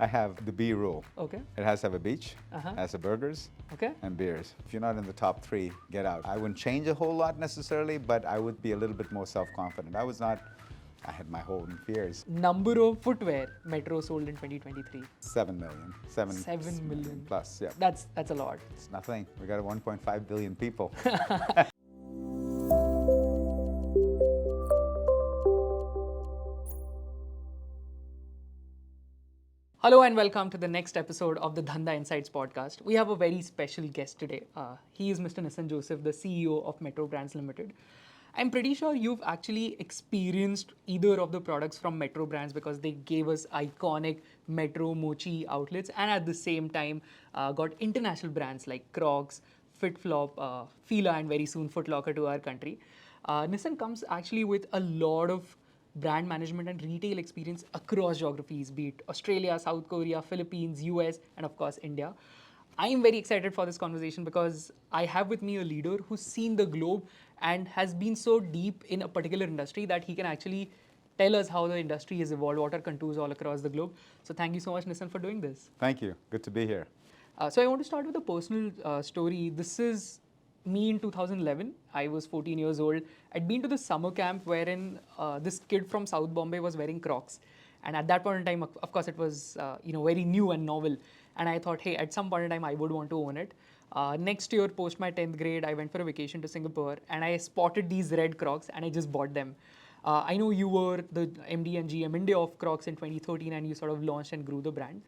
I have the B rule. Okay. It has to have a beach, has the burgers, Okay. and beers. If you're not in the top three, get out. I wouldn't change a whole lot necessarily, but I would be a little bit more self-confident. I had my own fears. Number of footwear Metro sold in 2023. 7 million. 7 million. Plus, yeah. That's a lot. It's nothing. We got 1.5 billion people. Hello and welcome to the next episode of the Dhanda Insights podcast. We have a very special guest today. He is Mr. Nissan Joseph, the CEO of Metro Brands Ltd. I'm pretty sure you've actually experienced either of the products from Metro Brands because they gave us iconic Metro Mochi outlets and at the same time got international brands like Crocs, FitFlop, Fila and very soon Foot Locker to our country. Nissan comes actually with a lot of brand management and retail experience across geographies, be it Australia, South Korea, Philippines, US, and of course India. I am very excited for this conversation because I have with me a leader who's seen the globe and has been so deep in a particular industry that he can actually tell us how the industry has evolved, what are contours all across the globe. So thank you so much, Nissan, for doing this. Thank you. Good to be here. So I want to start with a personal story. This is me in 2011. I was 14 years old. I'd been to the summer camp wherein this kid from South Bombay was wearing Crocs. And at that point in time, of course, it was very new and novel. And I thought, hey, at some point in time, I would want to own it. Next year, post my 10th grade, I went for a vacation to Singapore and I spotted these red Crocs and I just bought them. I know you were the MD and GM India of Crocs in 2013 and you sort of launched and grew the brand.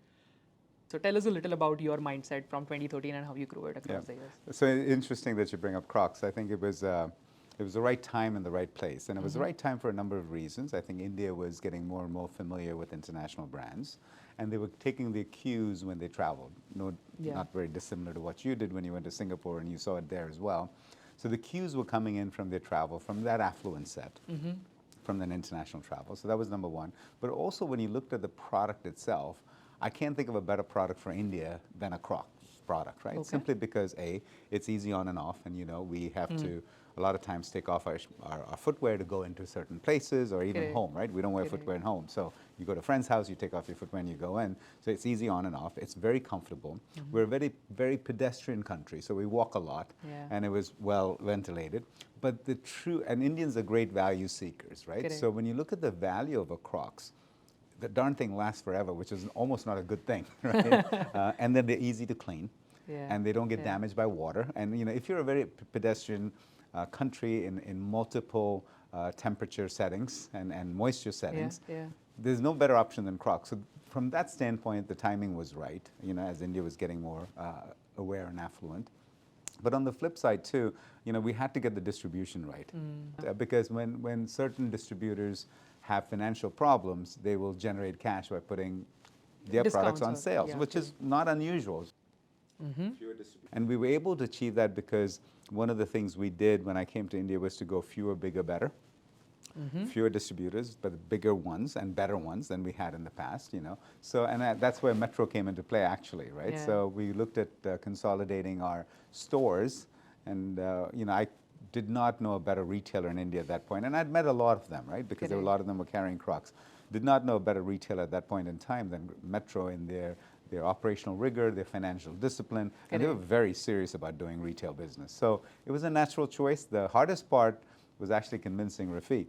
So tell us a little about your mindset from 2013 and how you grew it across the years. So interesting that you bring up Crocs. I think it was the right time and the right place. And it was the right time for a number of reasons. I think India was getting more and more familiar with international brands. And they were taking the cues when they traveled. Not very dissimilar to what you did when you went to Singapore and you saw it there as well. So the cues were coming in from their travel, from that affluent set, from that international travel. So that was number one. But also when you looked at the product itself, I can't think of a better product for India than a Crocs product, right? Okay. Simply because A, it's easy on and off, and we have to a lot of times take off our footwear to go into certain places or even home, right? We don't wear footwear at home. So you go to a friend's house, you take off your footwear and you go in. So it's easy on and off. It's very comfortable. We're a very, very pedestrian country, so we walk a lot and it was well ventilated. But and Indians are great value seekers, right? So when you look at the value of a Crocs, the darn thing lasts forever, which is almost not a good thing, right? And then they're easy to clean, and they don't get damaged by water. And if you're a very pedestrian country in multiple temperature settings and moisture settings, there's no better option than Crocs. So from that standpoint, the timing was right, as India was getting more aware and affluent. But on the flip side too, we had to get the distribution right. Because when certain distributors have financial problems, they will generate cash by putting their products on sales, which is not unusual. And we were able to achieve that because one of the things we did when I came to India was to go fewer, bigger, better. Fewer distributors, but bigger ones and better ones than we had in the past, So, and that's where Metro came into play actually, right? So we looked at consolidating our stores and, I did not know a better retailer in India at that point. And I'd met a lot of them, right? Because a lot of them were carrying Crocs. Did not know a better retailer at that point in time than Metro in their operational rigor, their financial discipline, and they were very serious about doing retail business. So it was a natural choice. The hardest part was actually convincing Rafiq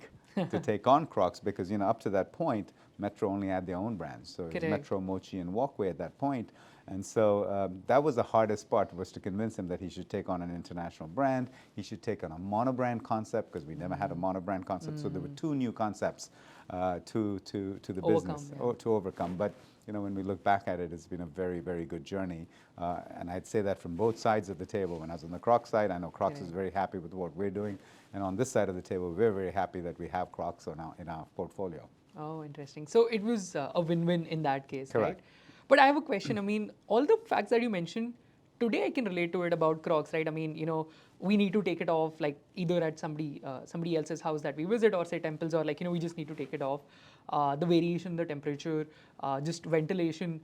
to take on Crocs because, up to that point, Metro only had their own brands. So it was Metro, Mochi, and Walkway at that point. And so that was the hardest part, was to convince him that he should take on an international brand. He should take on a monobrand concept because we never had a monobrand concept. So there were two new concepts to the business to overcome. But when we look back at it, it's been a very, very good journey. And I'd say that from both sides of the table. When I was on the Crocs side, I know Crocs is very happy with what we're doing. And on this side of the table, we're very happy that we have Crocs in our portfolio. Oh, interesting. So it was a win-win in that case, Correct. right? But I have a question. I mean, all the facts that you mentioned, today I can relate to it about Crocs, right? I mean, we need to take it off like either at somebody else's house that we visit or say temples or like, we just need to take it off. The variation, the temperature, just ventilation.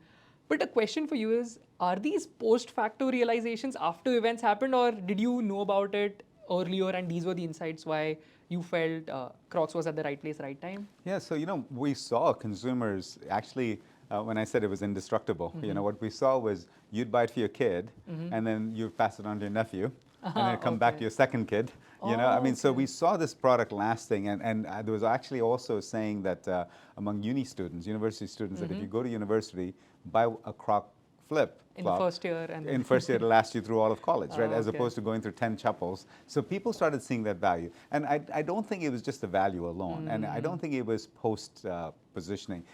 But a question for you is, are these post-facto realizations after events happened or did you know about it earlier and these were the insights why you felt Crocs was at the right place, right time? Yeah, so we saw consumers actually when I said it was indestructible. You know, what we saw was you'd buy it for your kid, and then you'd pass it on to your nephew, and then it'd come back to your second kid. You know, I mean, so we saw this product lasting, and there was actually also saying that among university students, that if you go to university, buy a Croc flip in the first year, and in first year it'll last you through all of college, right? As opposed to going through 10 chapels. So people started seeing that value, and I don't think it was just the value alone, and I don't think it was post positioning.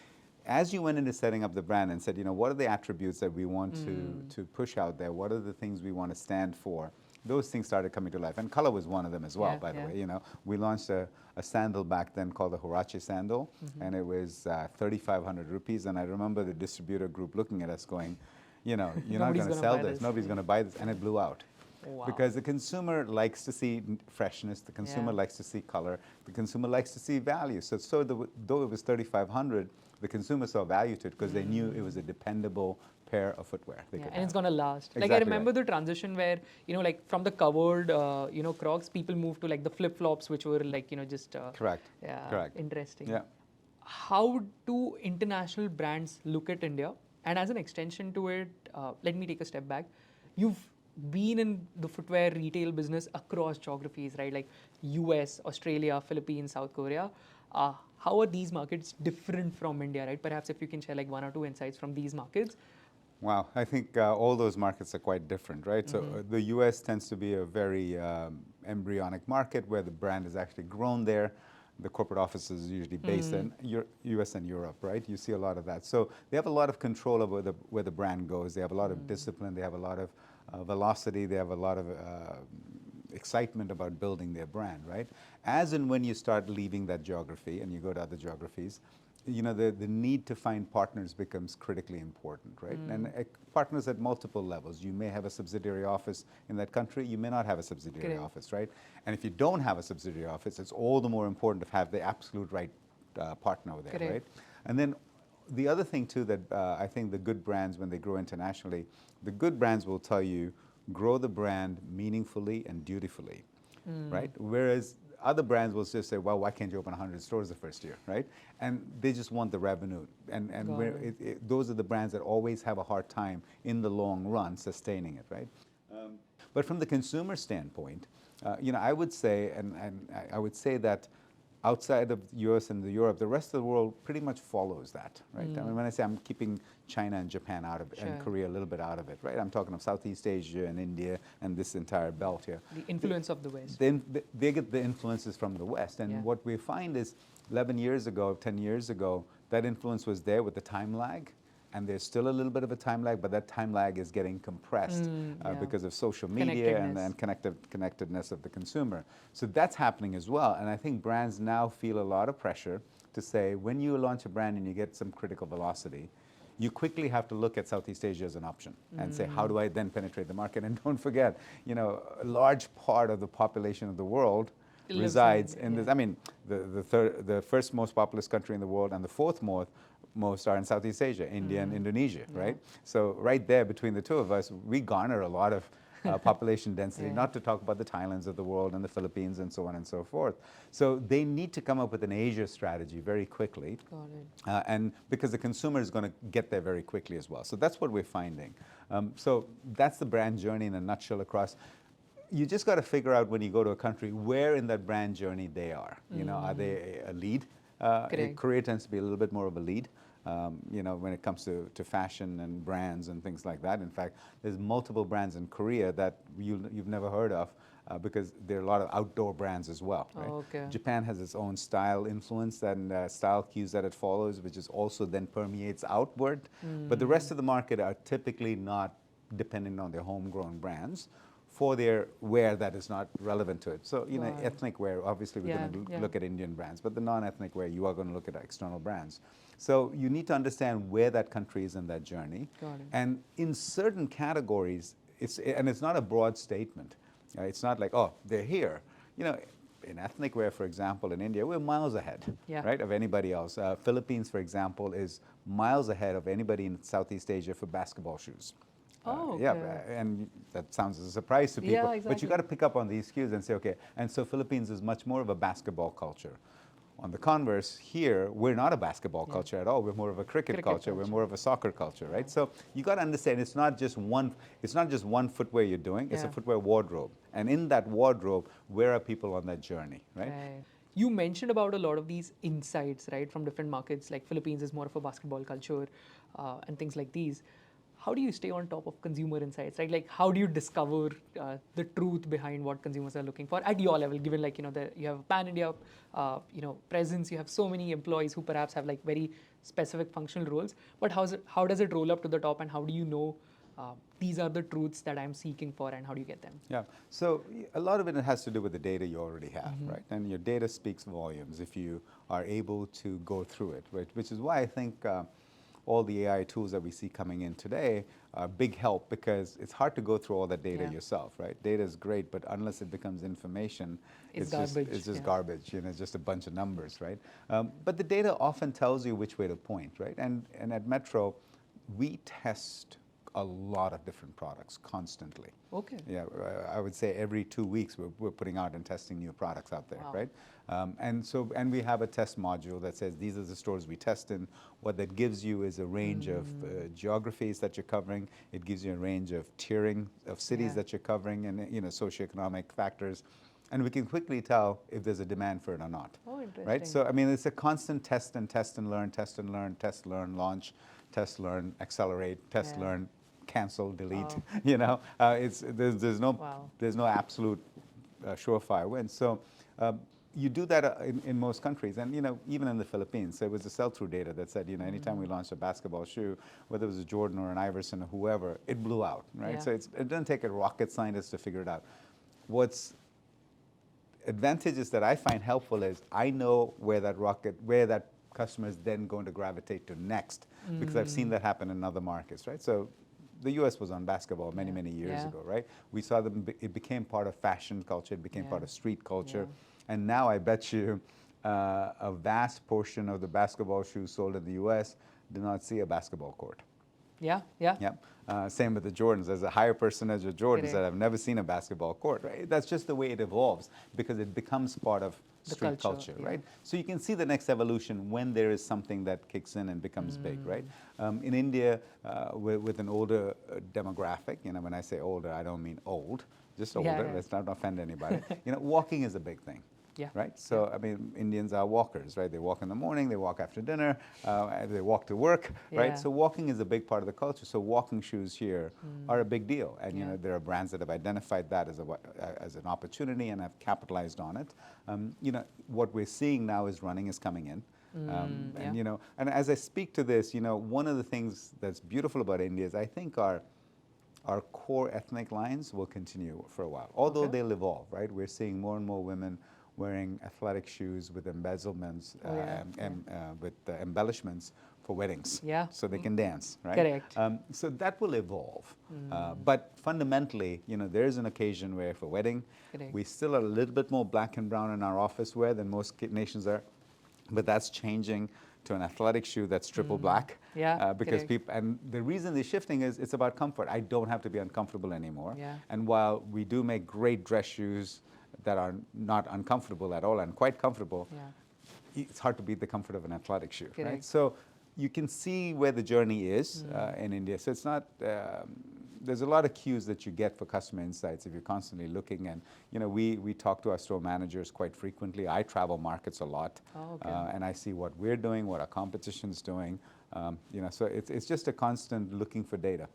As you went into setting up the brand and said, you know, what are the attributes that we want to push out there? What are the things we want to stand for? Those things started coming to life, and color was one of them as well. By the way, you know, we launched a sandal back then called the Huarache sandal, and it was 3,500 rupees. And I remember the distributor group looking at us, going, you know, you're not going to sell this. Nobody's going to buy this, and it blew out. Wow. Because the consumer likes to see freshness, the consumer likes to see color, the consumer likes to see value. So though it was 3,500, the consumer saw value to it because they knew it was a dependable pair of footwear. And it's going to last. Exactly, like I remember the transition where, you know, like from the covered, you know, Crocs, people moved to like the flip-flops, which were like, you know, just... Correct. Yeah, Correct. Interesting. Yeah. How do international brands look at India? And as an extension to it, let me take a step back. You've been in the footwear retail business across geographies, right? Like US, Australia, Philippines, South Korea. How are these markets different from India, right? Perhaps if you can share like one or two insights from these markets. Wow, I think all those markets are quite different, right? So the US tends to be a very embryonic market where the brand is actually grown there. The corporate office is usually based in US and Europe, right? You see a lot of that. So they have a lot of control over where the brand goes. They have a lot of discipline. They have a lot of velocity. They have a lot of excitement about building their brand, right? As and when you start leaving that geography and you go to other geographies, you know, the need to find partners becomes critically important, right? And partners at multiple levels. You may have a subsidiary office in that country. You may not have a subsidiary office, right? And if you don't have a subsidiary office, it's all the more important to have the absolute right partner over there, right? And then the other thing too that I think the good brands, when they grow internationally, the good brands will tell you, grow the brand meaningfully and dutifully, right? Whereas other brands will just say, well, why can't you open 100 stores the first year, right? And they just want the revenue. And those are the brands that always have a hard time in the long run sustaining it, right? But from the consumer standpoint, you know, I would say, and I would say that outside of US and Europe, the rest of the world pretty much follows that, right? I mean, when I say I'm keeping China and Japan out of it, and Korea a little bit out of it, right? I'm talking of Southeast Asia and India and this entire belt here. The influence of the West. Then they get the influences from the West. And what we find is 11 years ago, 10 years ago, that influence was there with the time lag. And there's still a little bit of a time lag, but that time lag is getting compressed because of social media and connectedness of the consumer. So that's happening as well. And I think brands now feel a lot of pressure to say, when you launch a brand and you get some critical velocity, you quickly have to look at Southeast Asia as an option and say, how do I then penetrate the market? And don't forget, you know, a large part of the population of the world resides in this. I mean, the first most populous country in the world and the fourth most are in Southeast Asia, India and Indonesia, right? So right there between the two of us, we garner a lot of population density, not to talk about the Thailands of the world and the Philippines and so on and so forth. So they need to come up with an Asia strategy very quickly. Got it. And because the consumer is going to get there very quickly as well. So that's what we're finding. So that's the brand journey in a nutshell across. You just got to figure out when you go to a country where in that brand journey they are. You know, are they a lead? Korea tends to be a little bit more of a lead. You know, when it comes to fashion and brands and things like that. In fact, there's multiple brands in Korea that you've never heard of because there are a lot of outdoor brands as well. Right? Japan has its own style influence and style cues that it follows, which is also then permeates outward. But the rest of the market are typically not dependent on their homegrown brands for their wear that is not relevant to it. So, you know, ethnic wear, obviously we're going to look at Indian brands, but the non-ethnic wear, you are going to look at external brands. So you need to understand where that country is in that journey. And in certain categories, it's not a broad statement. It's not like, oh, they're here. You know, in ethnic wear, for example, in India, we're miles ahead, right, of anybody else. Philippines, for example, is miles ahead of anybody in Southeast Asia for basketball shoes. Yeah, and that sounds as a surprise to people, but you got to pick up on these cues and say, okay, and so Philippines is much more of a basketball culture. On the converse, here, we're not a basketball culture at all. We're more of a cricket culture. We're more of a soccer culture, right? So you got to understand, it's not just one footwear you're doing, it's a footwear wardrobe. And in that wardrobe, where are people on that journey, right? You mentioned about a lot of these insights, right, from different markets, like Philippines is more of a basketball culture and things like these. How do you stay on top of consumer insights, right? Like, how do you discover the truth behind what consumers are looking for at your level, given, like, you have a pan-India, presence, you have so many employees who perhaps have, like, very specific functional roles, but how does it roll up to the top, and how do you know these are the truths that I'm seeking for, and how do you get them? Yeah, so a lot of it has to do with the data you already have, right? And your data speaks volumes if you are able to go through it, right? Which is why I think all the AI tools that we see coming in today are a big help, because it's hard to go through all that data yourself, right? Data is great, but unless it becomes information, it's just garbage, it's just a bunch of numbers, right? But the data often tells you which way to point, right? And at Metro, we test a lot of different products constantly. Okay. Yeah, I would say every 2 weeks we're putting out and testing new products out there, right? And we have a test module that says these are the stores we test in. What that gives you is a range of geographies that you're covering. It gives you a range of tiering of cities that you're covering, and socioeconomic factors. And we can quickly tell if there's a demand for it or not. Oh, interesting. Right? So, I mean, it's a constant test and learn, test and learn, test, learn, launch, test, learn, accelerate, test, learn, cancel, delete. There's no absolute surefire win. So you do that in most countries, and even in the Philippines. So it was the sell-through data that said anytime we launched a basketball shoe, whether it was a Jordan or an Iverson or whoever, it blew out, right? So it doesn't take a rocket scientist to figure it out. What's advantages that I find helpful is I know where that customer is then going to gravitate to next, because I've seen that happen in other markets, right? So the US was on basketball many years ago, right? We saw them, it became part of fashion culture, it became part of street culture. And now I bet you a vast portion of the basketball shoes sold in the US do not see a basketball court. Yeah. Same with the Jordans. There's a higher percentage of Jordans that have never seen a basketball court, right? That's just the way it evolves, because it becomes part of street culture, right? So you can see the next evolution when there is something that kicks in and becomes big, right? In India, with an older demographic, when I say older, I don't mean old, just older. Let's not offend anybody. Walking is a big thing. Right? So, I mean, Indians are walkers, right? They walk in the morning, they walk after dinner, they walk to work, right? So walking is a big part of the culture. So walking shoes here are a big deal. And, there are brands that have identified that as an opportunity and have capitalized on it. What we're seeing now is running is coming in. And as I speak to this, one of the things that's beautiful about India is I think our core ethnic lines will continue for a while, although they'll evolve, right? We're seeing more and more women wearing athletic shoes with embezzlements and with embellishments for weddings, so they can dance, right? Correct. So that will evolve. But fundamentally, there is an occasion where for wedding, we still are a little bit more black and brown in our office wear than most nations are, but that's changing to an athletic shoe that's triple black. Because people, and the reason they're shifting is it's about comfort. I don't have to be uncomfortable anymore. And while we do make great dress shoes that are not uncomfortable at all and quite comfortable, it's hard to beat the comfort of an athletic shoe, right? So you can see where the journey is in India. So it's not, there's a lot of cues that you get for customer insights if you're constantly looking. And, we talk to our store managers quite frequently. I travel markets a lot, and I see what we're doing, what our competition's doing. So it's just a constant looking for data.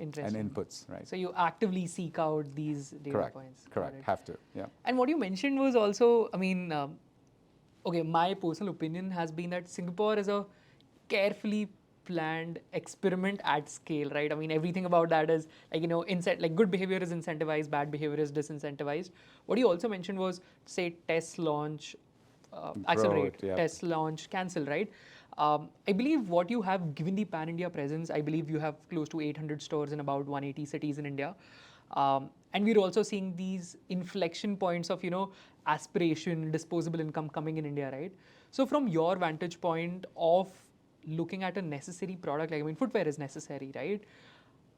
And inputs, right? So you actively seek out these data points. Correct. Have to, And what you mentioned was also, I mean, my personal opinion has been that Singapore is a carefully planned experiment at scale, right? I mean, everything about that is like, good behavior is incentivized, bad behavior is disincentivized. What you also mentioned was, say, test, launch, accelerate, test, launch, cancel, right? I believe what you have, given the pan-India presence, I believe you have close to 800 stores in about 180 cities in India. And we're also seeing these inflection points of, aspiration, disposable income coming in India, right? So from your vantage point of looking at a necessary product, footwear is necessary, right?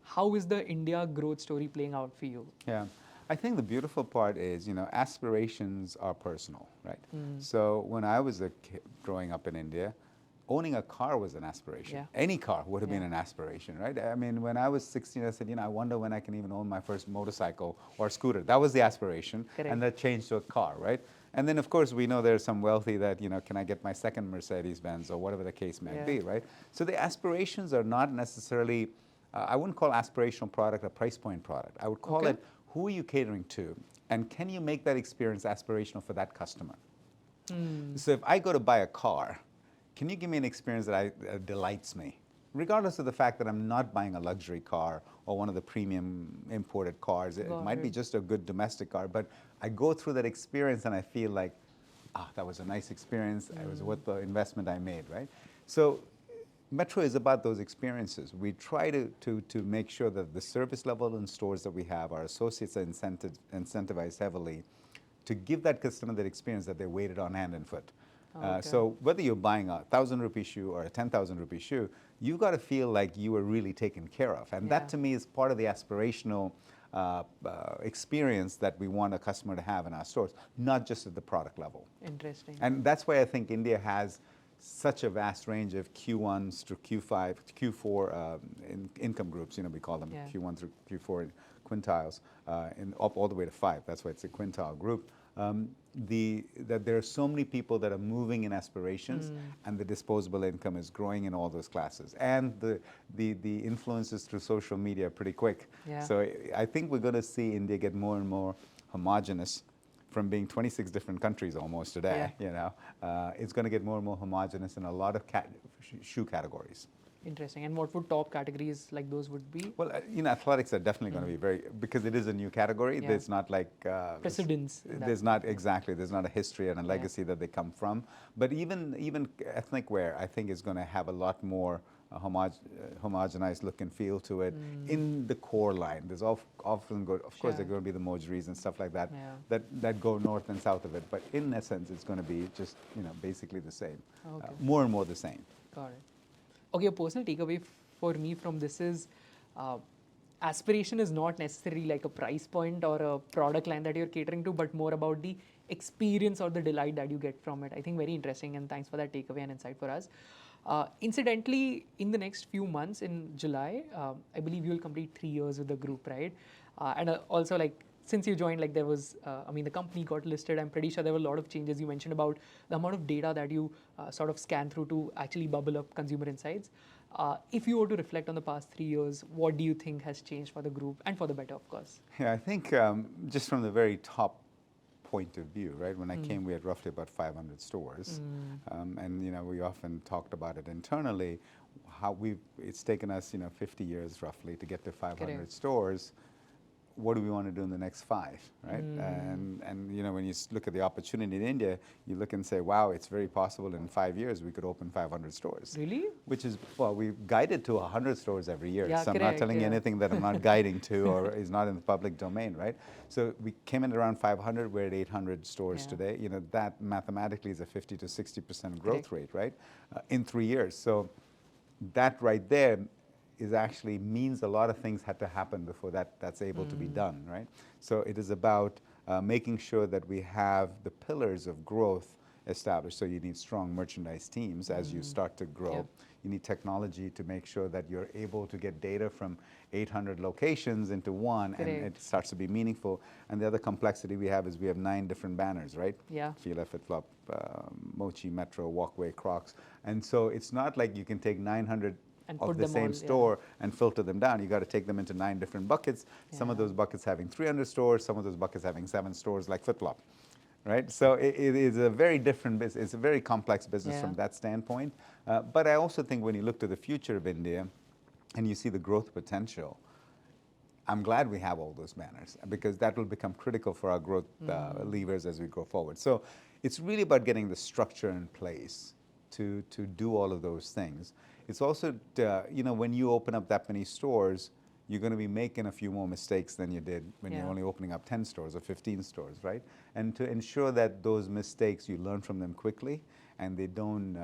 How is the India growth story playing out for you? Yeah. I think the beautiful part is, aspirations are personal, right? So when I was a kid growing up in India, owning a car was an aspiration. Yeah. Any car would have been an aspiration, right? I mean, when I was 16, I said, I wonder when I can even own my first motorcycle or scooter. That was the aspiration, Correct. and that changed to a car, right? And then, of course, we know there's some wealthy that, can I get my second Mercedes-Benz or whatever the case may be, right? So the aspirations are not necessarily, I wouldn't call aspirational product a price point product. I would call it, who are you catering to? And can you make that experience aspirational for that customer? So if I go to buy a car, can you give me an experience that delights me? Regardless of the fact that I'm not buying a luxury car or one of the premium imported cars. It might be just a good domestic car, but I go through that experience and I feel like, that was a nice experience. It was worth the investment I made, right? So Metro is about those experiences. We try to make sure that the service level in stores that we have, our associates are incentivized heavily to give that customer that experience that they waited on hand and foot. So whether you're buying a 1,000 rupee shoe or a 10,000 rupee shoe, you've got to feel like you were really taken care of. And that to me is part of the aspirational experience that we want a customer to have in our stores, not just at the product level. Interesting. And that's why I think India has such a vast range of Q1s to Q5, Q4 income groups, we call them Q1 through Q4 quintiles, up all the way to 5. That's why it's a quintile group. That there are so many people that are moving in aspirations, and the disposable income is growing in all those classes. And the influences through social media are pretty quick. So I think we're going to see India get more and more homogenous. From being 26 different countries almost today, it's going to get more and more homogenous in a lot of shoe categories. Interesting. And what would top categories like those would be? Well, athletics are definitely going to be because it is a new category. There's not like precedence. There's not there's not a history and a legacy that they come from. But even ethnic wear, I think, is going to have a lot more homogenized look and feel to it in the core line. There's often of course, there are going to be the Mojeries and stuff like that that go north and south of it. But in essence, it's going to be just basically the same, more and more the same. Got it. Okay, a personal takeaway for me from this is aspiration is not necessarily like a price point or a product line that you're catering to, but more about the experience or the delight that you get from it. I think very interesting, and thanks for that takeaway and insight for us. Incidentally, in the next few months in July, I believe you'll complete 3 years with the group, right? And also, since you joined, there was, the company got listed. I'm pretty sure there were a lot of changes. You mentioned about the amount of data that you sort of scan through to actually bubble up consumer insights. If you were to reflect on the past 3 years, what do you think has changed for the group and for the better, of course? Yeah, I think just from the very top point of view, right? When I came, we had roughly about 500 stores, and we often talked about it internally. It's taken us 50 years roughly to get to 500 stores. What do we want to do in the next 5, right? And when you look at the opportunity in India, you look and say, wow, it's very possible in 5 years we could open 500 stores. Really? Which is, well, we've guided to 100 stores every year. Yeah, so I'm not telling you anything that I'm not guiding to or is not in the public domain, right? So we came in around 500, we're at 800 stores today. That mathematically is a 50 to 60% growth rate, right? In 3 years. So that right there is actually means a lot of things had to happen before that's able to be done, right? So it is about making sure that we have the pillars of growth established. So you need strong merchandise teams as you start to grow. You need technology to make sure that you're able to get data from 800 locations into one, and it starts to be meaningful. And the other complexity we have is we have 9 different banners, right? Yeah. Fila, FitFlop, Mochi, Metro, Walkway, Crocs. And so it's not like you can take 900 of the same store and filter them down. You got to take them into 9 different buckets. Some of those buckets having 300 stores, some of those buckets having 7 stores like FitFlop, right? So it is a very different business. It's a very complex business from that standpoint. But I also think when you look to the future of India and you see the growth potential, I'm glad we have all those banners because that will become critical for our growth levers as we go forward. So it's really about getting the structure in place to do all of those things. It's also, when you open up that many stores, you're going to be making a few more mistakes than you did when you're only opening up 10 stores or 15 stores, right? And to ensure that those mistakes, you learn from them quickly and they don't,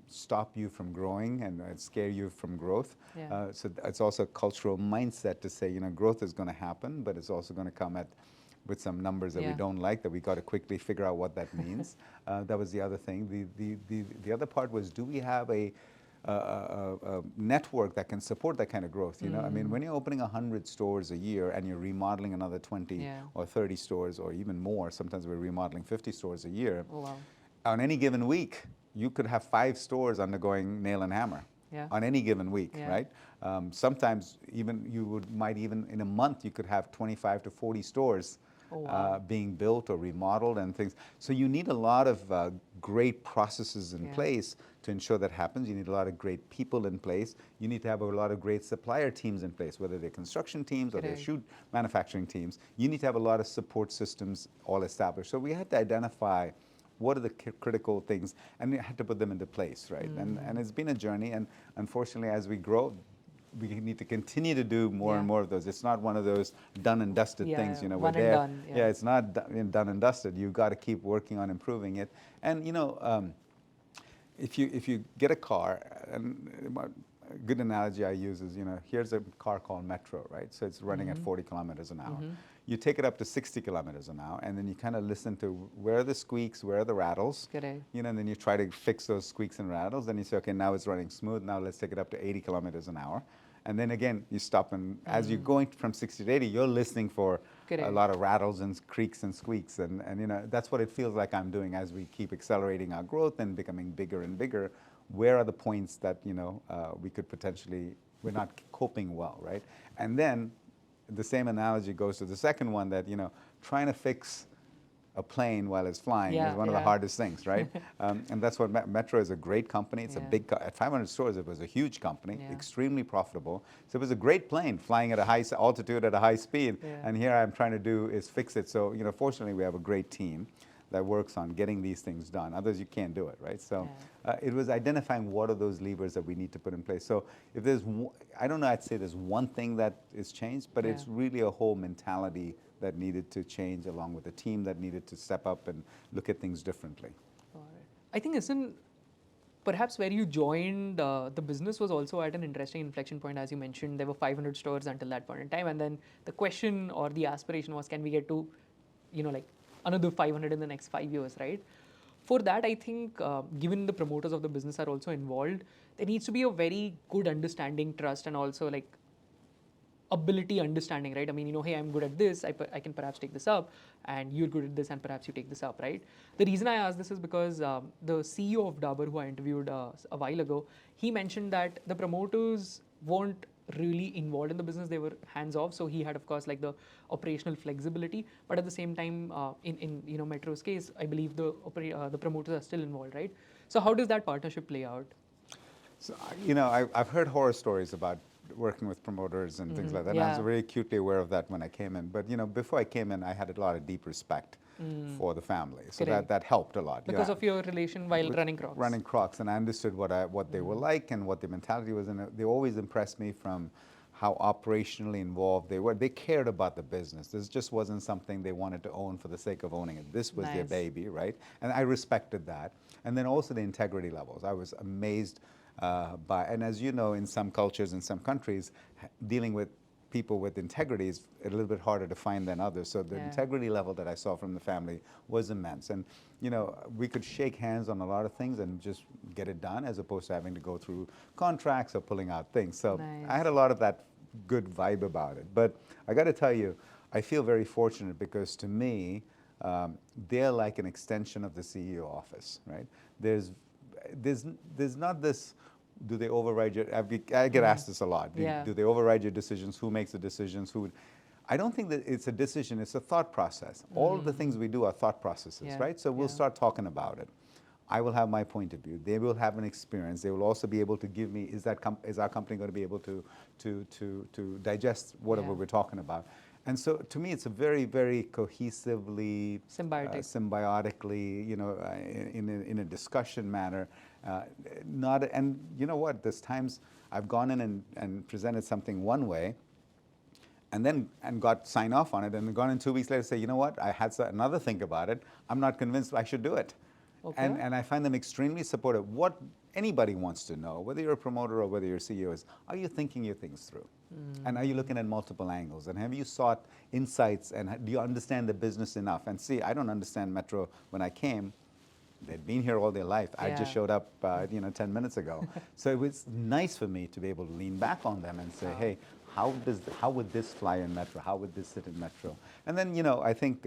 stop you from growing and scare you from growth. Yeah. So it's also a cultural mindset to say, growth is going to happen, but it's also going to come with some numbers that we Yeah. don't like, that we got to quickly figure out what that means. That was the other thing. The other part was, do we have a network that can support that kind of growth? I mean, when you're opening 100 stores a year and you're remodeling another 20 Yeah. or 30 stores or even more, sometimes we're remodeling 50 stores a year. Oh, wow. On any given week, you could have 5 stores undergoing nail and hammer. Yeah. On any given week, Yeah. right? Sometimes even might even in a month you could have 25 to 40 stores Oh, wow. being built or remodeled and things. So you need a lot of great processes in Yeah. place to ensure that happens. You need a lot of great people in place. You need to have a lot of great supplier teams in place, whether they're construction teams or they're Correct. shoe manufacturing teams. You need to have a lot of support systems all established. So we had to identify what are the critical things, and we had to put them into place, right? And it's been a journey, and unfortunately, as we grow, we need to continue to do more and Yeah. more of those. It's not one of those done and dusted Yeah, things, we're one and there. done, yeah. It's not done and dusted. You've got to keep working on improving it. And if you get a car, and a good analogy I use is, here's a car called Metro, right? So it's running at 40 kilometers an hour. You take it up to 60 kilometers an hour, and then you kind of listen to where are the squeaks, where are the rattles, Correct. and then you try to fix those squeaks and rattles. Then you say, okay, now it's running smooth. Now let's take it up to 80 kilometers an hour. And then again, you stop, and as you're going from 60 to 80, you're listening for a Correct. lot of rattles and creaks and squeaks. And that's what it feels like I'm doing as we keep accelerating our growth and becoming bigger and bigger. Where are the points that, we could potentially, we're not coping well, right? And then the same analogy goes to the second one, that, trying to fix a plane while it's flying is one of the hardest things, right? And that's what Metro is. A great company. It's a big, at 500 stores, it was a huge company, extremely profitable. So it was a great plane flying at a high altitude at a high speed. And here I'm trying to do is fix it. So, fortunately, we have a great team that works on getting these things done. Others, you can't do it, right? So it was identifying what are those levers that we need to put in place. So if there's, I don't know, I'd say there's one thing that is changed, but it's really a whole mentality that needed to change, along with a team that needed to step up and look at things differently. Got it. I think, perhaps where you joined the business was also at an interesting inflection point. As you mentioned, there were 500 stores until that point in time, and then the question or the aspiration was, can we get to, like another 500 in the next 5 years, right? For that, I think, given the promoters of the business are also involved, there needs to be a very good understanding, trust, and also like ability understanding, right? I mean, hey, I'm good at this, I can perhaps take this up, and you're good at this, and perhaps you take this up, right? The reason I ask this is because the CEO of Dabur, who I interviewed a while ago, he mentioned that the promoters weren't really involved in the business. They were hands-off, so he had, of course, like the operational flexibility, but at the same time, in Metro's case, I believe the promoters are still involved, right? So how does that partnership play out? So, I've heard horror stories about working with promoters and things like that. And I was very acutely aware of that when I came in. But, before I came in, I had a lot of deep respect for the family. So that helped a lot. Because of your relation while running Crocs. Running Crocs, and I understood what they were like and what their mentality was. And they always impressed me from how operationally involved they were. They cared about the business. This just wasn't something they wanted to own for the sake of owning it. This was their baby, right? And I respected that. And then also the integrity levels. I was amazed by, and as you know, in some cultures, in some countries, dealing with people with integrity is a little bit harder to find than others. So the integrity level that I saw from the family was immense. And, we could shake hands on a lot of things and just get it done, as opposed to having to go through contracts or pulling out things. So I had a lot of that good vibe about it. But I got to tell you, I feel very fortunate, because to me, they're like an extension of the CEO office, right? There's not this, do they override your, I get asked this a lot. Do they override your decisions? Who makes the decisions? I don't think that it's a decision, it's a thought process. All of the things we do are thought processes, right? So we'll start talking about it. I will have my point of view. They will have an experience. They will also be able to give me, is our company going to be able to digest whatever we're talking about? And so to me, it's a very, very cohesively, symbiotically, in a discussion manner. And you know what? There's times I've gone in and presented something one way, and got sign off on it, and gone in 2 weeks later to say, you know what? I had another think about it. I'm not convinced I should do it. Okay. And I find them extremely supportive. What anybody wants to know, whether you're a promoter or whether you're a CEO, is are you thinking your things through? And are you looking at multiple angles? And have you sought insights, and do you understand the business enough? And see, I don't understand Metro when I came. They'd been here all their life. I just showed up, 10 minutes ago. So it was nice for me to be able to lean back on them and say, hey, how would this fly in Metro? How would this sit in Metro? And then, I think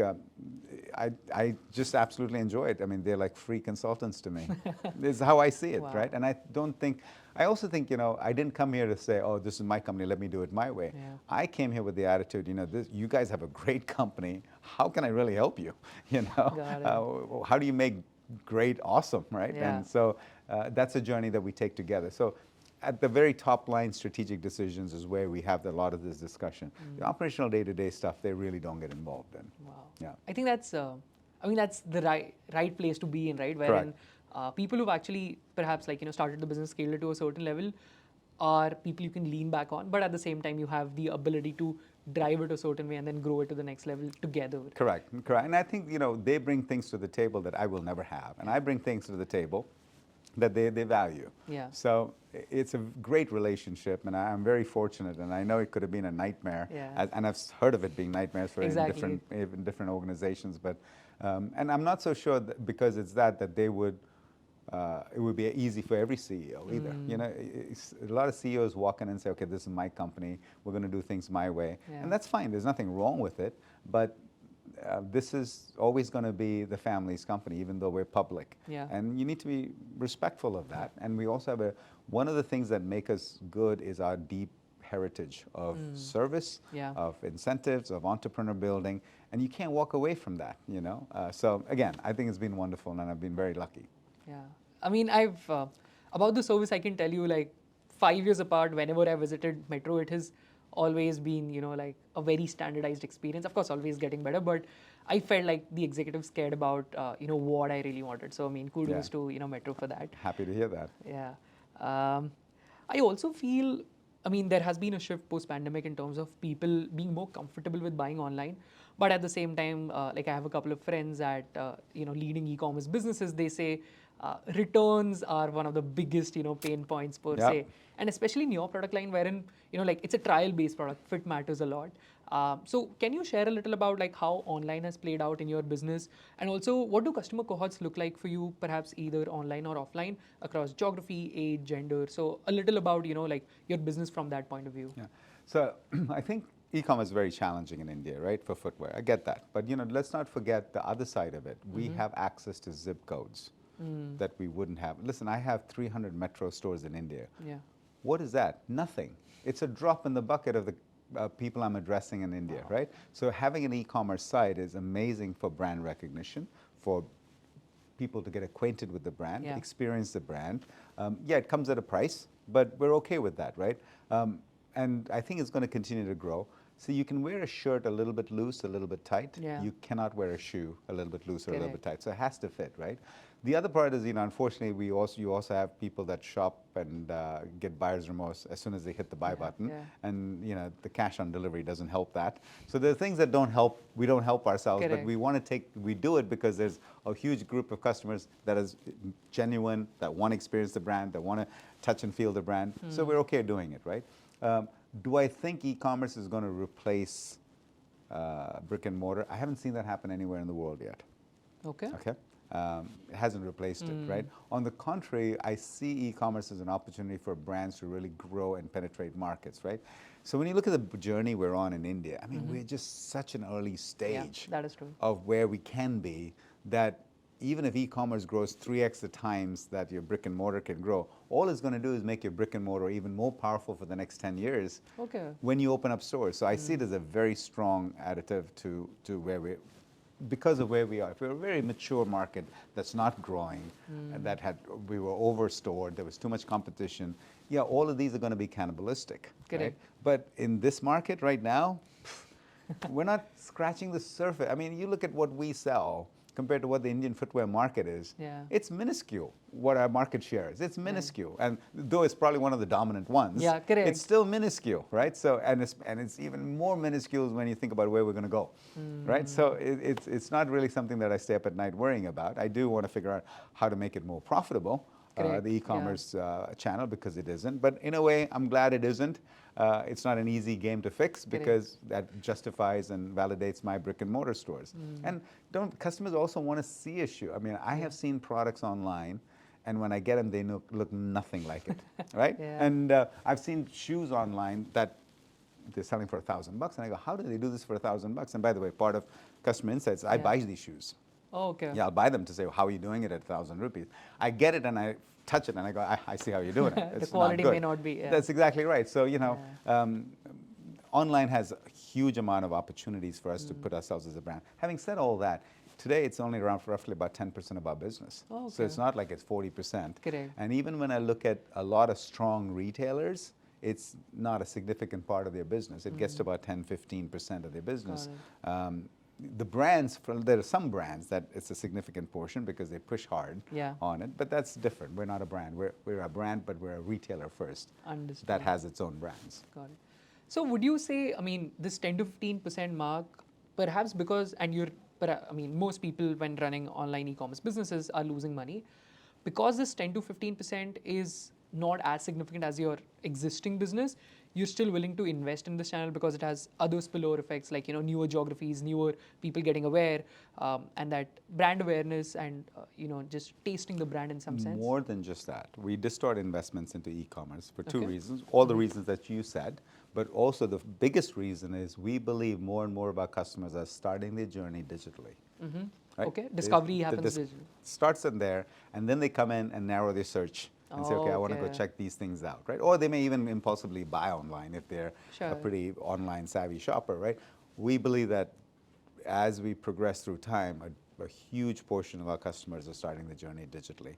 I just absolutely enjoy it. I mean, they're like free consultants to me. This is how I see it, right? And I also think, I didn't come here to say, oh, this is my company, let me do it my way. Yeah. I came here with the attitude, you guys have a great company. How can I really help you? How do you make great awesome, right? Yeah. And so that's a journey that we take together. So at the very top line, strategic decisions is where we have a lot of this discussion. The operational day-to-day stuff, they really don't get involved in. Wow. Yeah. I think that's the right place to be in, right? Wherein people who've actually perhaps started the business, scaled it to a certain level, are people you can lean back on, but at the same time you have the ability to drive it a certain way and then grow it to the next level together. Correct. And I think they bring things to the table that I will never have, and I bring things to the table that they value. Yeah. So it's a great relationship, and I'm very fortunate. And I know it could have been a nightmare, and I've heard of it being nightmares for in different organizations. But and I'm not so sure that because it's that they would. It would be easy for every CEO either. A lot of CEOs walk in and say, okay, this is my company, we're going to do things my way. And that's fine, there's nothing wrong with it, but this is always going to be the family's company, even though we're public. And you need to be respectful of that. And we also have one of the things that make us good is our deep heritage of service, of incentives, of entrepreneur building, and you can't walk away from that, So again, I think it's been wonderful, and I've been very lucky. Yeah, I mean, about the service, I can tell you, 5 years apart, whenever I visited Metro, it has always been, like a very standardized experience. Of course, always getting better, but I felt like the executives cared about, what I really wanted. So, I mean, kudos to, Metro for that. Happy to hear that. Yeah. I also feel, there has been a shift post-pandemic in terms of people being more comfortable with buying online. But at the same time, I have a couple of friends at, leading e-commerce businesses. They say returns are one of the biggest, pain points per se. And especially in your product line, wherein, it's a trial-based product, fit matters a lot. So can you share a little about how online has played out in your business? And also, what do customer cohorts look like for you, perhaps either online or offline, across geography, age, gender? So a little about, your business from that point of view. Yeah. So I think e-commerce is very challenging in India, right, for footwear. I get that. But, let's not forget the other side of it. We have access to zip codes that we wouldn't have. Listen, I have 300 Metro stores in India. Yeah. What is that? Nothing. It's a drop in the bucket of the people I'm addressing in India, right? So having an e-commerce site is amazing for brand recognition, for people to get acquainted with the brand, experience the brand. It comes at a price, but we're okay with that, right? And I think it's going to continue to grow. So you can wear a shirt a little bit loose, a little bit tight. You cannot wear a shoe a little bit loose or a little bit tight. So it has to fit, right? The other part is, unfortunately, you also have people that shop and get buyer's remorse as soon as they hit the buy button. And, the cash on delivery doesn't help that. So there are things that don't help. We don't help ourselves, but we do it because there's a huge group of customers that is genuine, that want to experience the brand, that want to touch and feel the brand. So we're okay doing it, right? Do I think e-commerce is going to replace brick and mortar? I haven't seen that happen anywhere in the world yet. Okay. It hasn't replaced it, right? On the contrary, I see e-commerce as an opportunity for brands to really grow and penetrate markets, right? So when you look at the journey we're on in India, we're just such an early stage that is true. of where we can be, that even if e-commerce grows 3x the times that your brick and mortar can grow, all it's going to do is make your brick and mortar even more powerful for the next 10 years when you open up stores. So I see it as a very strong additive to where because of where we are. If we're a very mature market that's not growing, and we were overstored, there was too much competition, all of these are going to be cannibalistic. Right? But in this market right now, we're not scratching the surface. You look at what we sell compared to what the Indian footwear market is, it's minuscule what our market share is. It's minuscule. And though it's probably one of the dominant ones, it's still minuscule, right? So, and it's even more minuscule when you think about where we're going to go, right? So it's not really something that I stay up at night worrying about. I do want to figure out how to make it more profitable. Correct, the yeah. e-commerce channel, because it isn't. But in a way, I'm glad it isn't. It's not an easy game to fix, because that justifies and validates my brick and mortar stores. And customers also want to see a shoe. I mean, I have seen products online, and when I get them, they look nothing like it, right? Yeah. And I've seen shoes online that they're selling for $1,000, and I go, how do they do this for $1,000? And by the way, part of customer insights, I buy these shoes. Oh, okay. Yeah, I'll buy them to say, how are you doing it at 1,000 rupees? I get it and I touch it and I go, I see how you're doing it. The It's quality not good. may not be. Yeah. That's exactly right. So, online has a huge amount of opportunities for us to put ourselves as a brand. Having said all that, today it's only around roughly about 10% of our business. Oh, okay. So it's not like it's 40%. Correct. And even when I look at a lot of strong retailers, it's not a significant part of their business. It gets to about 10-15% of their business. The brands, there are some brands that it's a significant portion because they push hard on it, but that's different. We're not a brand. We're a brand, but we're a retailer first. Understood. That has its own brands. Got it. So would you say, I mean, this 10 to 15% mark, perhaps because, most people when running online e-commerce businesses are losing money, because this 10 to 15% is not as significant as your existing business, you're still willing to invest in this channel because it has other spillover effects like, newer geographies, newer people getting aware, and that brand awareness and, just tasting the brand in some sense? More than just that. We distort investments into e-commerce for two reasons. All the reasons that you said, but also the biggest reason is we believe more and more of our customers are starting their journey digitally. Right? Okay, discovery happens digitally. Starts in there, and then they come in and narrow their search and say, okay, I want to go check these things out, right? Or they may even impulsively buy online if they're a pretty online savvy shopper, right? We believe that as we progress through time, a huge portion of our customers are starting the journey digitally,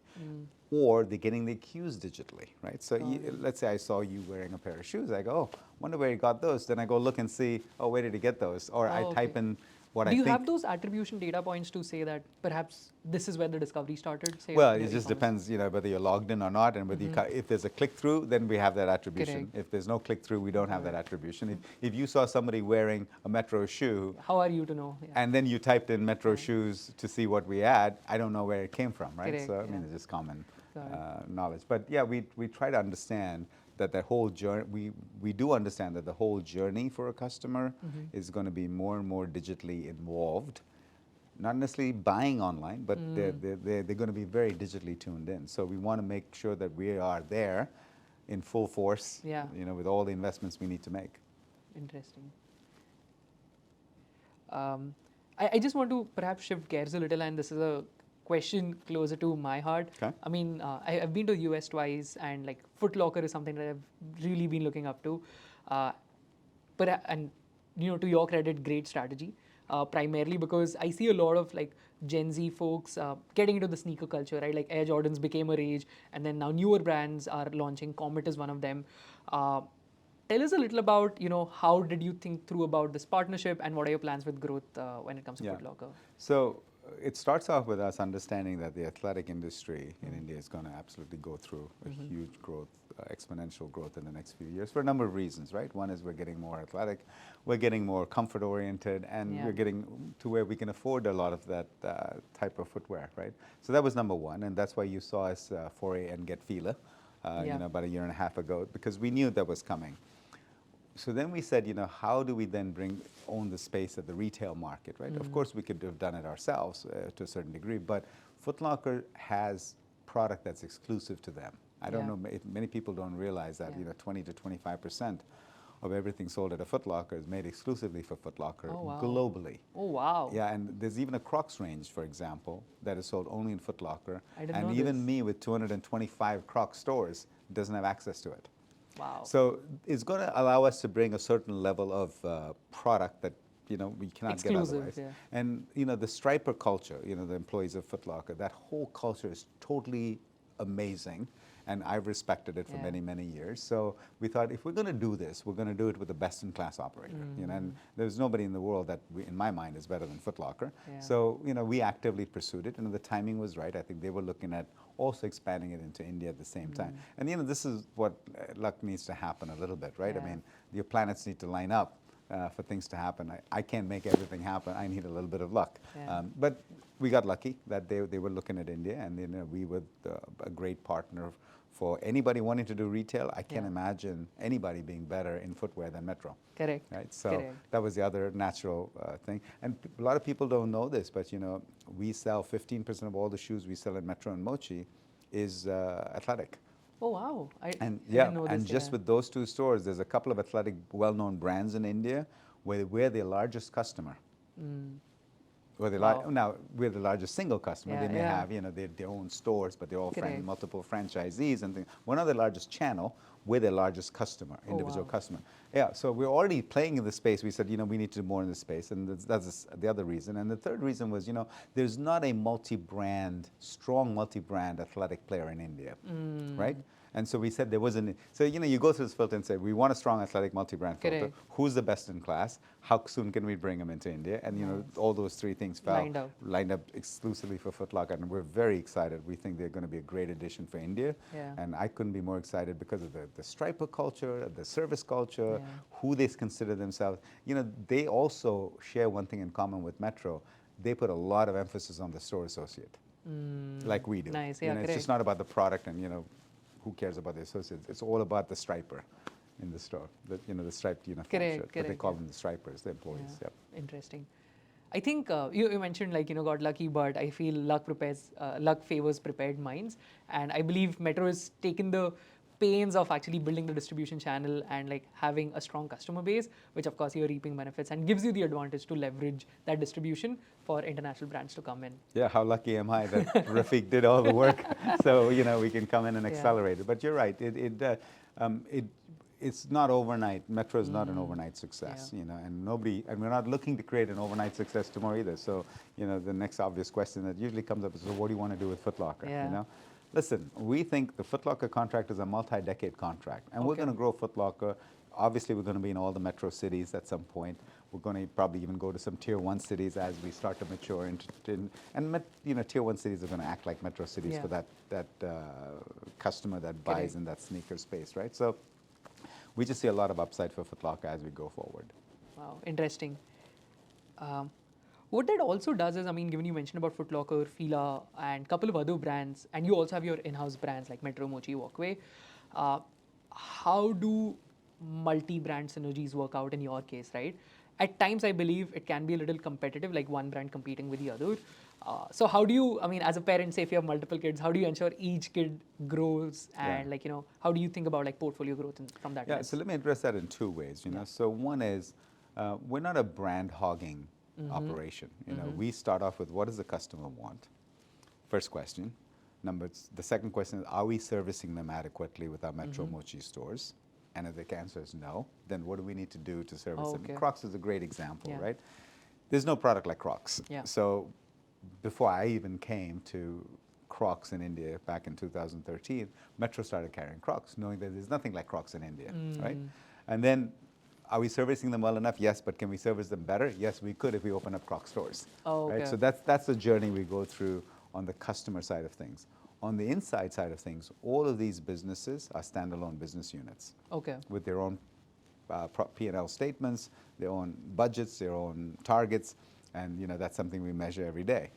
or they're getting their cues digitally, right? So let's say I saw you wearing a pair of shoes. I go, oh, wonder where you got those. Then I go look and see, oh, where did you get those? Or I type in what I think. Do you have those attribution data points to say that perhaps this is where the discovery started? Say well, it just depends, whether you're logged in or not, and whether if there's a click-through, then we have that attribution. Correct. If there's no click-through, we don't have that attribution. If you saw somebody wearing a Metro shoe, how are you to know? Yeah. And then you typed in Metro shoes to see what we had, I don't know where it came from, right? Correct, So, it's just common knowledge. But yeah, we try to understand that whole journey, we do understand that the whole journey for a customer is going to be more and more digitally involved. Not necessarily buying online, but they're going to be very digitally tuned in. So we want to make sure that we are there in full force, with all the investments we need to make. Interesting. I just want to perhaps shift gears a little, and this is a question closer to my heart. Okay. I mean, I've been to the US twice, and like Foot Locker is something that I've really been looking up to. To your credit, great strategy. Primarily because I see a lot of like Gen Z folks getting into the sneaker culture, right? Like Air Jordans became a rage, and then now newer brands are launching. Comet is one of them. Tell us a little about, how did you think through about this partnership, and what are your plans with growth when it comes to Foot Locker? So it starts off with us understanding that the athletic industry in India is going to absolutely go through a huge growth, exponential growth in the next few years for a number of reasons, right? One is we're getting more athletic, we're getting more comfort oriented, and we're getting to where we can afford a lot of that type of footwear, right? So that was number one, and that's why you saw us foray and get Fila, about a year and a half ago, because we knew that was coming. So then we said, how do we then own the space at the retail market, right? Of course, we could have done it ourselves to a certain degree, but Foot Locker has product that's exclusive to them. I don't know, many people don't realize that, 20 to 25% of everything sold at a Foot Locker is made exclusively for Foot Locker globally. Oh, wow. Yeah, and there's even a Crocs range, for example, that is sold only in Foot Locker. I didn't know and even me with 225 Crocs stores doesn't have access to it. Wow. So it's going to allow us to bring a certain level of product that we cannot get otherwise. Yeah. And the striper culture, the employees of Foot Locker, that whole culture is totally amazing, and I've respected it for many, many years. So we thought, if we're going to do this, we're going to do it with a best-in-class operator. And there's nobody in the world that, in my mind, is better than Foot Locker. Yeah. So we actively pursued it, and the timing was right. I think they were looking at also expanding it into India at the same time. And this is what luck needs to happen a little bit, right? Yeah. I mean, your planets need to line up for things to happen. I can't make everything happen. I need a little bit of luck. Yeah. But we got lucky that they were looking at India, and we were a great partner for anybody wanting to do retail. I can't imagine anybody being better in footwear than Metro. Correct. Right. So Correct. that was the other natural thing. And a lot of people don't know this, but we sell 15% of all the shoes we sell in Metro and Mochi is athletic. Oh wow! I And didn't know this, and just with those two stores, there's a couple of athletic well-known brands in India where we're their largest customer. Now we're the largest single customer. Yeah, They may yeah. have their own stores, but they're all Correct. multiple franchisees and things. We're not the largest channel. We're the largest customer, individual wow. customer. Yeah, so we're already playing in the space. We said, we need to do more in this space, and that's the other reason. And the third reason was, there's not a strong multi-brand athletic player in India, right? And so we said there wasn't. So you go through this filter and say we want a strong athletic multi-brand filter. Correct. Who's the best in class? How soon can we bring them into India? And all those three things lined up exclusively for Foot Locker, and we're very excited. We think they're going to be a great addition for India. Yeah. And I couldn't be more excited because of the striper culture, the service culture, who they consider themselves. They also share one thing in common with Metro. They put a lot of emphasis on the store associate, like we do. Nice. Yeah, it's just not about the product and who cares about the associates? It's all about the striper in the store. The striped uniform shirt. But they call them the stripers, the employees. Yep. Interesting. I think you mentioned got lucky, but I feel luck favors prepared minds, and I believe Metro has taken the pains of actually building the distribution channel and having a strong customer base, which of course you're reaping benefits and gives you the advantage to leverage that distribution for international brands to come in. Yeah, how lucky am I that Rafiq did all the work, so we can come in and accelerate it. But you're right, it's not overnight. Metro is not an overnight success, and we're not looking to create an overnight success tomorrow either. So the next obvious question that usually comes up is, so what do you want to do with Foot Locker? Listen, we think the Foot Locker contract is a multi-decade contract, and we're going to grow Foot Locker. Obviously, we're going to be in all the metro cities at some point. We're going to probably even go to some tier 1 cities as we start to mature. Tier 1 cities are going to act like metro cities for that customer that buys in that sneaker space, right? So we just see a lot of upside for Foot Locker as we go forward. Wow, interesting. What that also does is, given you mentioned about Foot Locker, Fila, and a couple of other brands, and you also have your in-house brands like Metro, Mochi, Walkway, how do multi-brand synergies work out in your case, right? At times, I believe it can be a little competitive, like one brand competing with the other. So how do you, as a parent, say if you have multiple kids, how do you ensure each kid grows, and how do you think about portfolio growth from that? Yeah, so let me address that in two ways. So one is we're not a brand hogging operation. We start off with what does the customer want? First question. The second question is, are we servicing them adequately with our Metro Mochi stores? And if the answer is no, then what do we need to do to service them? Crocs is a great example, right? There's no product like Crocs. So before I even came to Crocs in India back in 2013, Metro started carrying Crocs, knowing that there's nothing like Crocs in India, right? And then, are we servicing them well enough? Yes, but can we service them better? Yes, we could if we open up Crocs stores. Right? So that's the journey we go through on the customer side of things. On the inside side of things, all of these businesses are standalone business units with their own P&L statements, their own budgets, their own targets, and that's something we measure every day.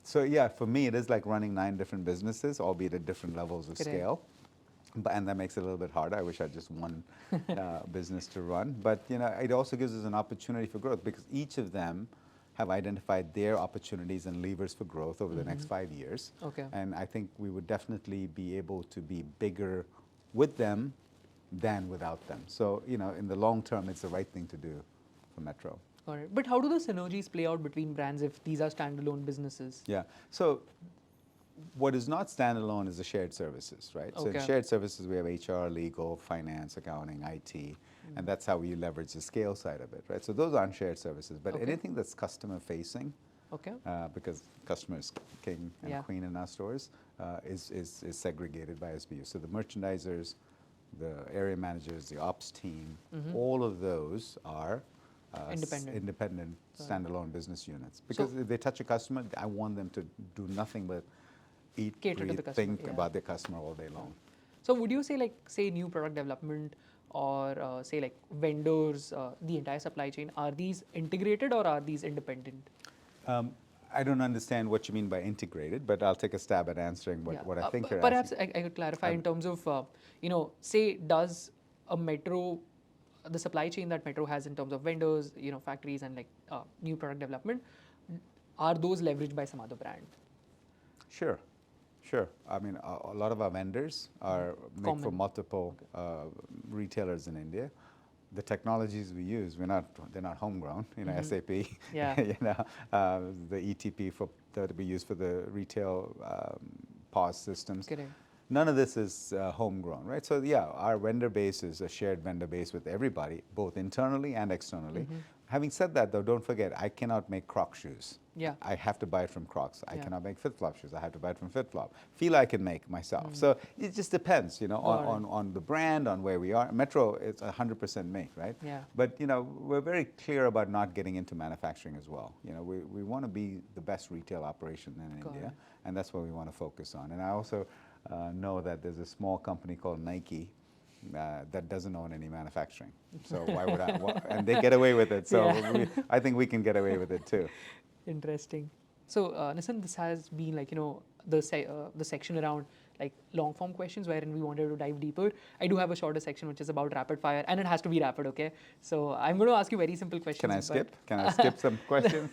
So yeah, for me, it is like running 9 different businesses, albeit at different levels of scale. And that makes it a little bit harder. I wish I had just one business to run. But it also gives us an opportunity for growth because each of them have identified their opportunities and levers for growth over the next 5 years. And I think we would definitely be able to be bigger with them than without them. So in the long term, it's the right thing to do for Metro. All right. But how do the synergies play out between brands if these are standalone businesses? Yeah. So what is not standalone is the shared services, right? So in shared services, we have HR, legal, finance, accounting, IT, and that's how we leverage the scale side of it, right? So those aren't shared services, but anything that's customer facing, because customer is king and queen in our stores, is segregated by SBU. So the merchandisers, the area managers, the ops team, all of those are independent standalone business units. Because if they touch a customer, I want them to do nothing but eat, breathe, think about their customer all day long. So would you say say new product development or say vendors, the entire supply chain, are these integrated or are these independent? I don't understand what you mean by integrated, but I'll take a stab at answering what I think you're Perhaps asking. I could clarify in terms of, say, does a Metro, the supply chain that Metro has in terms of vendors, factories and like new product development, are those leveraged by some other brand? Sure, sure. I mean, a lot of our vendors are make for Common. multiple retailers in India. The technologies we use, they're not homegrown. SAP, Yeah. the ETP that we use for the retail POS systems. Correct. None of this is homegrown, right? So yeah, our vendor base is a shared vendor base with everybody, both internally and externally. Having said that, though, don't forget, I cannot make Crocs shoes. Yeah. I have to buy it from Crocs. I Yeah. cannot make FitFlop shoes. I have to buy it from FitFlop. Feel I can make myself. So it just depends, on the brand, on where we are. Metro, it's 100% me, right? Yeah. But we're very clear about not getting into manufacturing as well. We want to be the best retail operation in Got India, it. and that's what we want to focus on. And I also know that there's a small company called Nike that doesn't own any manufacturing. So why would I? And they get away with it. So Yeah. I think we can get away with it too. Interesting. So, Nissan, this has been like, the section around like long form questions wherein we wanted to dive deeper. I do have a shorter section which is about rapid fire, and it has to be rapid, okay? So I'm going to ask you very simple questions. Can I but- skip? Can I skip some questions?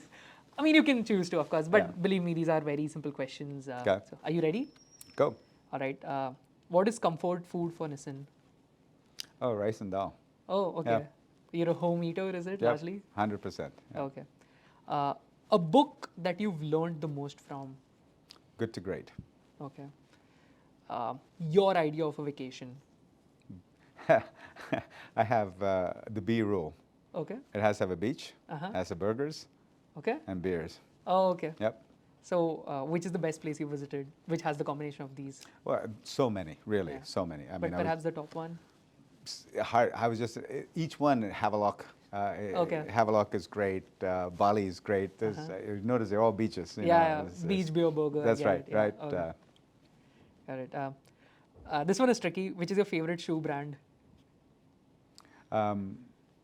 I mean, you can choose to, of course, but Yeah. believe me, these are very simple questions. Okay. So are you ready? Go. All right. What is comfort food for Nissan? Oh, rice and dal. Oh, okay. Yeah. You're a home eater, is it, Yep, largely? 100%. Yeah. Okay. A book that you've learned the most from? Good to great. Okay. Your idea of a vacation? I have the B rule. Okay. It has to have a beach, Uh-huh. has to have burgers Okay. and beers. Oh, okay. Yep. So, which is the best place you visited, which has the combination of these? Well, so many, really, Yeah. so many. But perhaps the top one? I was just each one. Havelock. Okay. Havelock is great. Bali is great. You notice they're all beaches. Yeah, It's- beach beer burger. I That's get right. it, yeah. Right. Okay. Got it. This one is tricky. Which is your favorite shoe brand?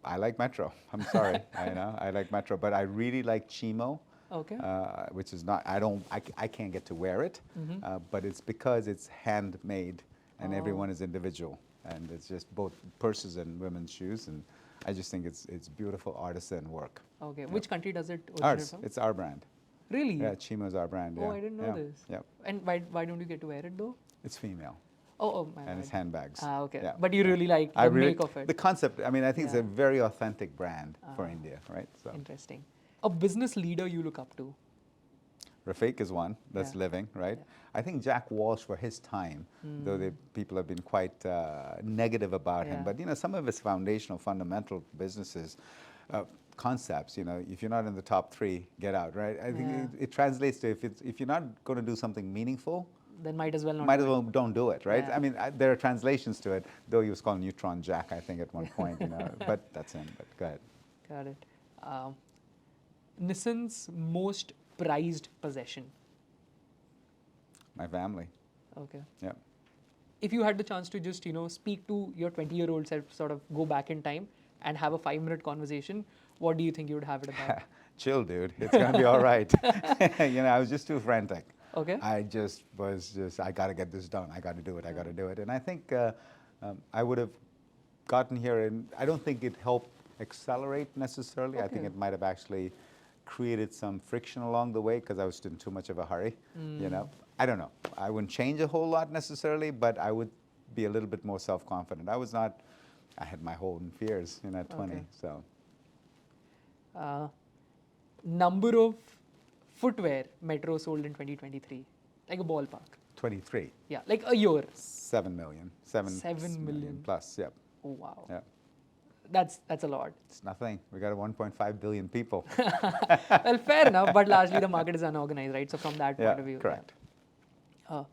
I like Metro. I'm sorry. I like Metro, but I really like Chimo. Okay. Which is not. I can't get to wear it, but it's because it's handmade and Oh. everyone is individual, and it's just both purses and women's shoes, and I just think it's beautiful artisan work. Okay. Which country does it originate Ours. from? It's our brand. Really? Yeah, Chimo's our brand. Oh, yeah. I didn't know Yeah, this. Yep. And why don't you get to wear it though? It's female Oh, my and it's bad. handbags. Okay. Yeah. But you really like the make of it. The concept. I mean, I think it's Yeah. a very authentic brand for Ah. India, right? So Interesting. A business leader you look up to? Rafiq is one that's Yeah. living, right? Yeah. I think Jack Walsh for his time, though people have been quite negative about Yeah. him, but some of his foundational, fundamental businesses, concepts, if you're not in the top three, get out, right? I think Yeah. it translates to if you're not going to do something meaningful, Then might as well not. might do as it. well don't do it, right? Yeah. I mean, there are translations to it, though he was called Neutron Jack, I think, at one point, but that's him. But go ahead. Got it. Nissan's most prized possession? My family. Okay. Yeah. If you had the chance to just, speak to your 20-year-old self, sort of go back in time and have a 5-minute conversation, what do you think you would have it about? Chill, dude. It's gonna be all right. I was just too frantic. Okay. I got to get this done. I got to do it. I got to do it. And I think I would have gotten here, and I don't think it helped accelerate necessarily. I think Okay. it might have actually created some friction along the way because I was in too much of a hurry. I don't know. I wouldn't change a whole lot necessarily, but I would be a little bit more self-confident. I had my own fears at 20. Okay. So Number of footwear Metro sold in 2023, like a ballpark. 23. Yeah, like a year. 7 million. 7 million. plus, yep. Oh wow. Yeah. That's a lot. It's nothing. We got 1.5 billion people. Well, fair enough, but largely the market is unorganized, right? So from that Yeah, point of view. correct. Yeah.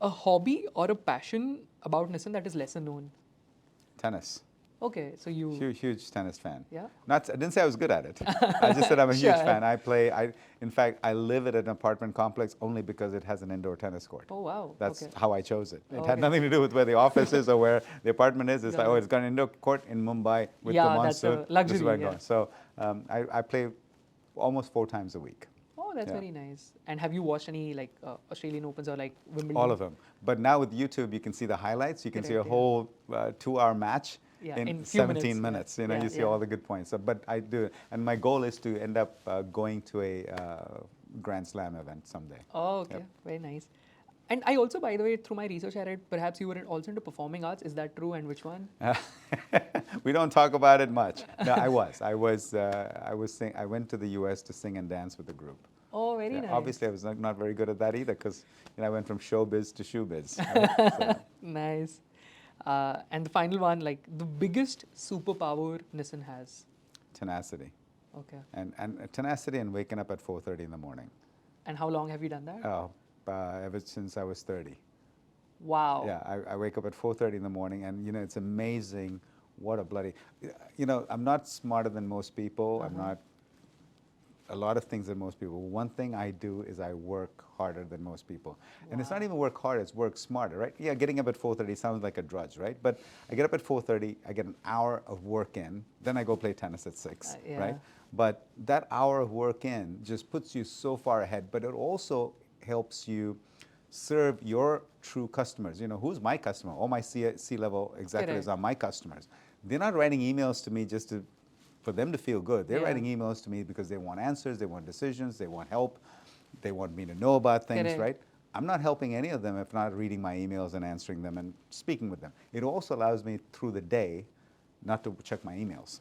A hobby or a passion about Nissan that is lesser known? Tennis. Okay, so you. Huge tennis fan. Yeah. I didn't say I was good at it. I just said I'm a huge Sure. fan. In fact, I live at an apartment complex only because it has an indoor tennis court. Oh wow. That's okay. how I chose it. It Okay. had nothing to do with where the office is or where the apartment is. It's Got like, it. it's got an indoor court in Mumbai with Yeah, the that's a monsoon. This is luxury, where I'm yeah. going. So I play almost 4 times a week. Oh, that's Yeah. very nice. And have you watched any like Australian Opens or like Wimbledon? All of them. But now with YouTube, you can see the highlights. You can see a Correct, yeah. whole 2-hour match Yeah, in in few 17 minutes, minutes. yeah. You know, Yeah, you see yeah. all the good points. So, but I do, and my goal is to end up going to a Grand Slam event someday. Oh, okay. Yep. Very nice. And I also, by the way, through my research, I read perhaps you were also into performing arts. Is that true? And which one? We don't talk about it much. No, I was. I went to the U.S. to sing and dance with the group. Oh, very Yeah, nice. obviously, I was not very good at that either because I went from showbiz to shoebiz. Right? So, Nice. And the final one, like the biggest superpower Nissan has. tenacity. Okay. And tenacity and waking up at 4:30 in the morning. And how long have you done that? Oh, ever since I was 30. Wow. Yeah, I wake up at 4:30 in the morning, and it's amazing what a bloody. I'm not smarter than most people. I'm not a lot of things than most people. One thing I do is I work harder than most people. And it's not even work harder, it's work smarter, right? Yeah, getting up at 4:30 sounds like a drudge, right? But I get up at 4:30, I get an hour of work in, then I go play tennis at 6, Yeah. right? But that hour of work in just puts you so far ahead, but it also helps you serve your true customers. Who's my customer? All my C-level executives Correct. are my customers. They're not writing emails to me just for them to feel good. They're Yeah. writing emails to me because they want answers, they want decisions, they want help, they want me to know about things, Correct. right? I'm not helping any of them if not reading my emails and answering them and speaking with them. It also allows me through the day not to check my emails.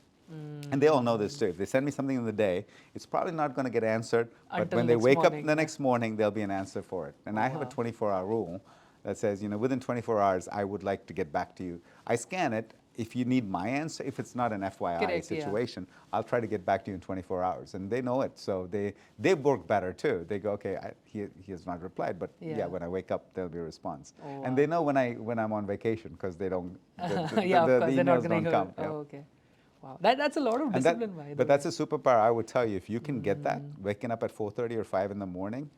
And they all know this too. If they send me something in the day, it's probably not going to get answered, but Until when they next wake up morning, the yeah. next morning, there'll be an answer for it. And Oh, I have a wow. 24-hour rule that says, within 24 hours, I would like to get back to you. I scan it. If you need my answer, if it's not an FYI Correct, yeah. situation, I'll try to get back to you in 24 hours. And they know it, so they work better too. They go, okay, he has not replied, but Yeah. when I wake up, there'll be a response. Oh, wow. And they know when I'm on vacation because they don't, Yeah, of the course, they're not emails gonna don't go. come. Oh, Yeah. okay. Wow. That's a lot of And discipline, by the but way. that's a superpower. I would tell you, if you can get that, waking up at 4:30 or 5 in the morning,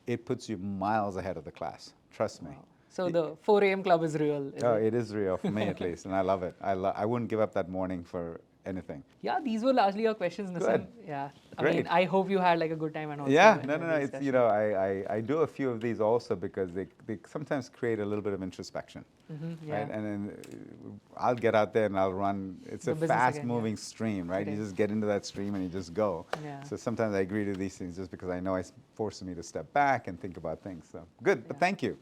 it puts you miles ahead of the class. Trust me. Wow. So the 4 a.m. club is real. Is Oh, it? it is real for me at least, and I love it. I wouldn't give up that morning for anything. Yeah, these were largely your questions, Nissan. Good. Yeah. I Great. mean, I hope you had like a good time and also. Yeah, enjoyed no. the It's discussion. I do a few of these also because they sometimes create a little bit of introspection, Yeah. right? And then I'll get out there and I'll run. It's The a business again, fast-moving stream, right? You Correct. just get into that stream and you just go. Yeah. So sometimes I agree to these things just because I know it forces me to step back and think about things. So good, but thank you.